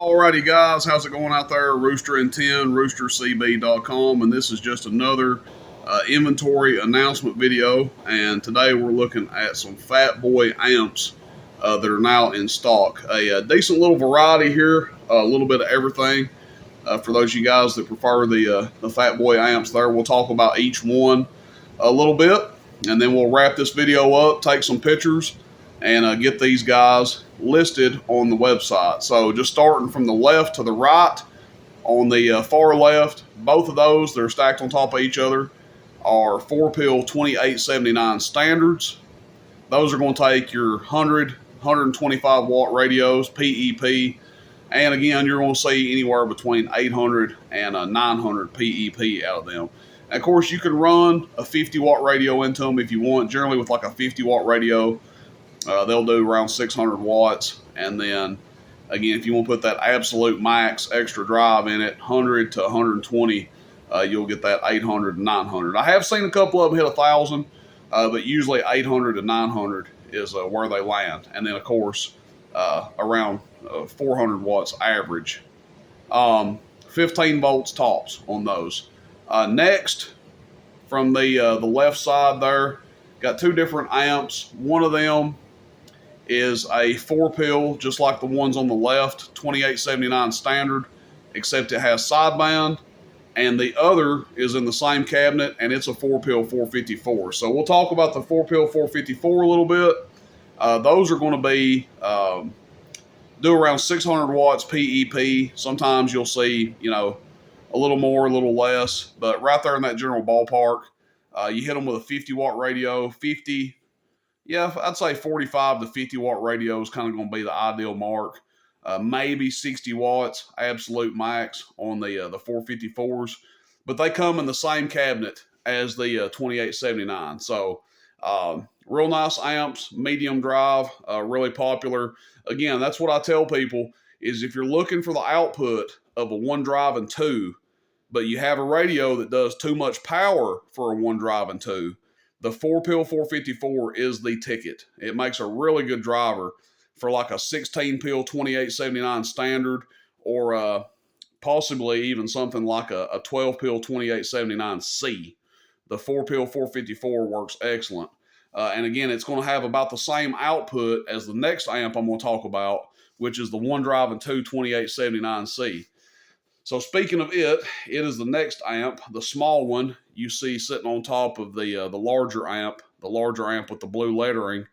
Alrighty, guys, how's it going out there? Rooster and 10, roostercb.com, and this is just another inventory announcement video. And today we're looking at some Fatboy amps that are now in stock. A decent little variety here, a little bit of everything. For those of you guys that prefer the Fatboy amps, there we'll talk about each one a little bit, and then we'll wrap this video up, take some pictures, and get these guys listed on the website. So just starting from the left to the right, on the far left, both of those, they're stacked on top of each other, are 4-pill 2879 standards. Those are going to take your 125 watt radios, PEP, and again, you're going to see anywhere between 800 and 900 PEP out of them. And of course, you can run a 50 watt radio into them if you want. Generally, with like a 50 watt radio, they'll do around 600 watts. And then, again, if you want to put that absolute max extra drive in it, 100 to 120, you'll get that 800 and 900. I have seen a couple of them hit 1,000, but usually 800 to 900 is where they land. And then, of course, around 400 watts average. 15 volts tops on those. Next, from the left side there, got two different amps. One of them is a 4-pill, just like the ones on the left, 2879 standard, except it has sideband. And the other is in the same cabinet, and it's a 4-pill 454. So we'll talk about the 4-pill 454 a little bit. Those are going to be do around 600 watts PEP. Sometimes you'll see, a little more, a little less, but right there in that general ballpark. You hit them with a 50 watt radio, 50, I'd say 45 to 50 watt radio is kind of going to be the ideal mark. Maybe 60 watts, absolute max on the 454s, but they come in the same cabinet as the 2879. So real nice amps, medium drive, really popular. Again, that's what I tell people is if you're looking for the output of a one drive and two, but you have a radio that does too much power for a one drive and two, the 4-pill 454 is the ticket. It makes a really good driver for like a 16-pill 2879 standard, or possibly even something like a 12-pill 2879C. The 4-pill 454 works excellent. And again, it's going to have about the same output as the next amp I'm going to talk about, which is the one drive and two 2879C. So speaking of it, it is the next amp, the small one you see sitting on top of the larger amp with the blue lettering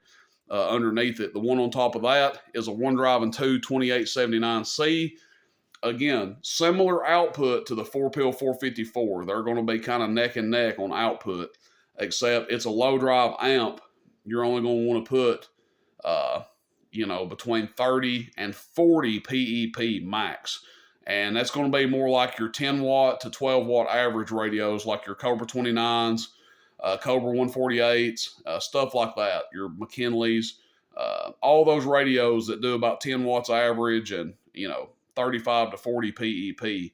underneath it. The one on top of that is a one drive and two 2879C. Again, similar output to the 4-pill 454. They're going to be kind of neck and neck on output, except it's a low drive amp. You're only going to want to put, between 30 and 40 PEP max. And that's going to be more like your 10 watt to 12 watt average radios, like your Cobra 29s, Cobra 148s, stuff like that, your McKinleys, all those radios that do about 10 watts average and, 35 to 40 PEP,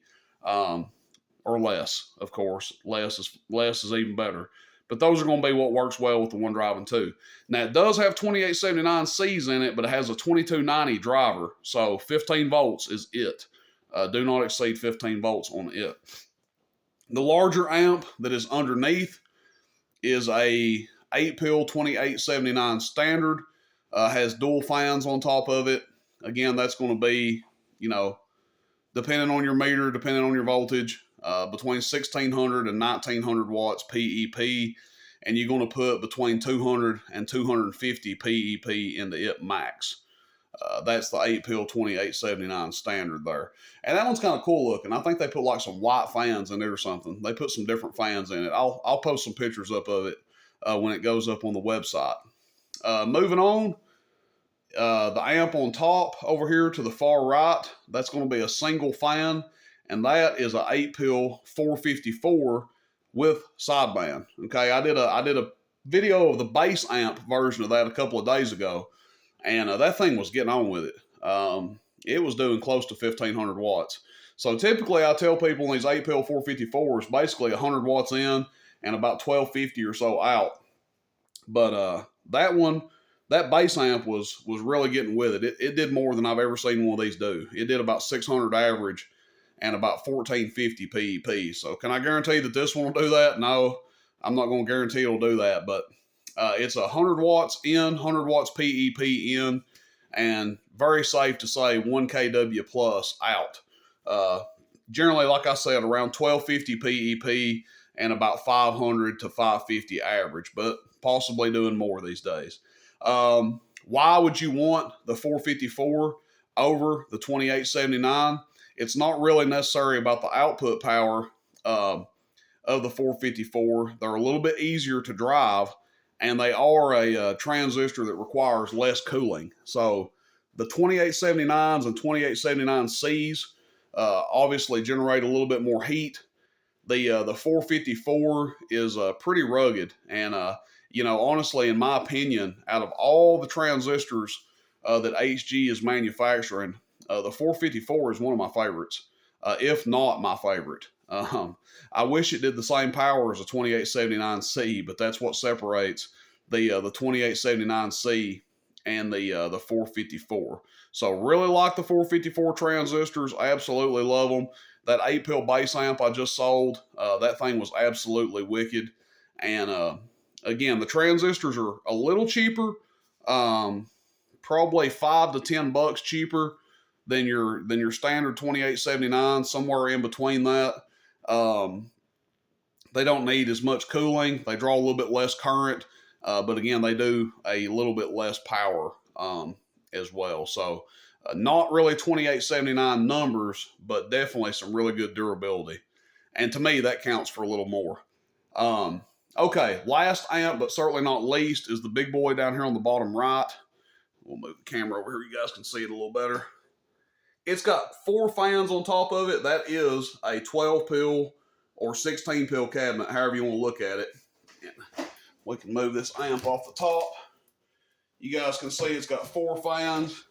or less, of course. Less is even better. But those are going to be what works well with the one drive and two. Now, it does have 2879Cs in it, but it has a 2290 driver, so 15 volts is it. Do not exceed 15 volts on it. The larger amp that is underneath is a 8-pill 2879 standard. Has dual fans on top of it. Again, that's going to be, depending on your meter, depending on your voltage, between 1600 and 1900 watts PEP. And you're going to put between 200 and 250 PEP into it max. That's the 8-pill 2879 standard there. And that one's kind of cool looking. I think they put like some white fans in it or something. They put some different fans in it. I'll post some pictures up of it when it goes up on the website. Moving on, the amp on top over here to the far right, that's going to be a single fan, and that is a 8-pill 454 with sideband. Okay, I did a video of the bass amp version of that a couple of days ago. And that thing was getting on with it. It was doing close to 1,500 watts. So typically I tell people in these 8-pill 454s, basically 100 watts in and about 1,250 or so out. But that one that bass amp was really getting with it. It did more than I've ever seen one of these do. It did about 600 average and about 1450 PEP. So can I guarantee that this one will do that? No, I'm not going to guarantee it'll do that, but it's 100 watts in, 100 watts PEP in, and very safe to say 1 kW plus out. Generally, like I said, around 1250 PEP and about 500 to 550 average, but possibly doing more these days. Why would you want the 454 over the 2879? It's not really necessary about the output power of the 454. They're a little bit easier to drive, and they are a transistor that requires less cooling. So the 2879s and 2879Cs obviously generate a little bit more heat. The 454 is pretty rugged, and honestly, in my opinion, out of all the transistors that HG is manufacturing, the 454 is one of my favorites, if not my favorite. I wish it did the same power as a 2879C, but that's what separates the 2879C and the 454. So really like the 454 transistors, absolutely love them. That 8-pill bass amp I just sold, that thing was absolutely wicked. And again, the transistors are a little cheaper, probably $5 to $10 cheaper than your standard 2879, somewhere in between that. They don't need as much cooling. They draw a little bit less current, but again, they do a little bit less power as well. So not really 2879 numbers, but definitely some really good durability. And to me, that counts for a little more. Okay, last amp, but certainly not least, is the big boy down here on the bottom right. We'll move the camera over here. You guys can see it a little better. It's got 4 fans on top of it. That is a 12-pill or 16-pill cabinet, however you want to look at it. And we can move this amp off the top. You guys can see it's got 4 fans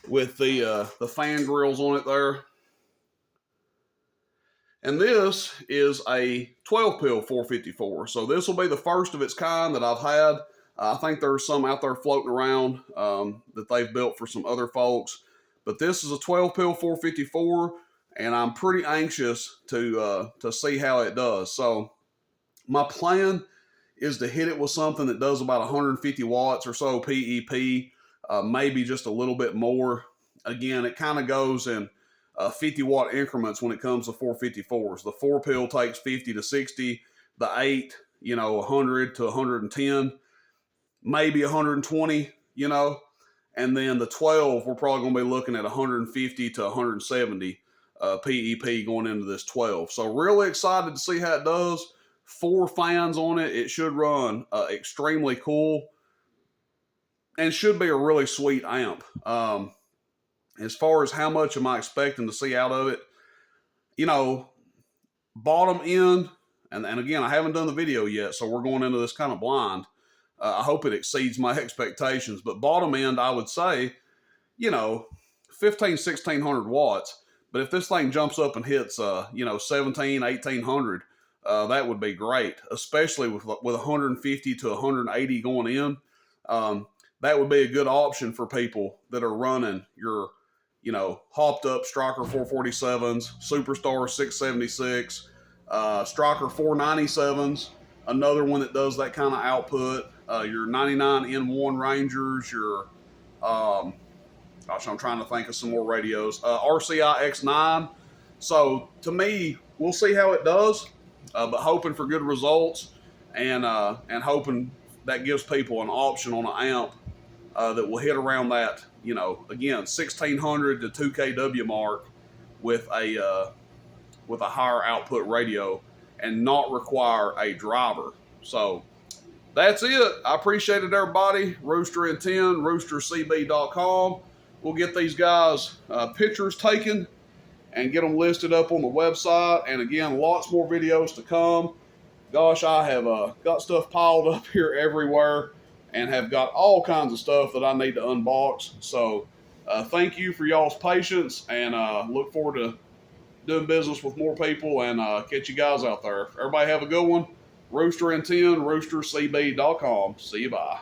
with the fan grills on it there. And this is a 12-pill 454. So this will be the first of its kind that I've had. I think there's some out there floating around that they've built for some other folks. But this is a 12-pill 454, and I'm pretty anxious to see how it does. So my plan is to hit it with something that does about 150 watts or so PEP, maybe just a little bit more. Again, it kind of goes in 50-watt increments when it comes to 454s. The 4-pill takes 50 to 60. The 8, 100 to 110, maybe 120, And then the 12, we're probably going to be looking at 150 to 170 PEP going into this 12. So really excited to see how it does. 4 fans on it. It should run extremely cool and should be a really sweet amp. As far as how much am I expecting to see out of it, bottom end, and again, I haven't done the video yet, so we're going into this kind of blind. I hope it exceeds my expectations, but bottom end, I would say, 1600 watts. But if this thing jumps up and hits, 1800, that would be great, especially with 150 to 180 going in. That would be a good option for people that are running your, hopped up Striker 447s, Superstar 676, Striker 497s, another one that does that kind of output. Your 99N1 Rangers, your, I'm trying to think of some more radios, RCI X9. So to me, we'll see how it does, but hoping for good results and hoping that gives people an option on an amp that will hit around that, again, 1600 to 2 kW mark with a higher output radio and not require a driver. So that's it. I appreciate it, everybody. Rooster and 10, roostercb.com. We'll get these guys pictures taken and get them listed up on the website. And again, lots more videos to come. Gosh, I have got stuff piled up here everywhere and have got all kinds of stuff that I need to unbox. So thank you for y'all's patience, and look forward to doing business with more people and catch you guys out there. Everybody have a good one. Rooster and 10, roostercb.com. See you, bye.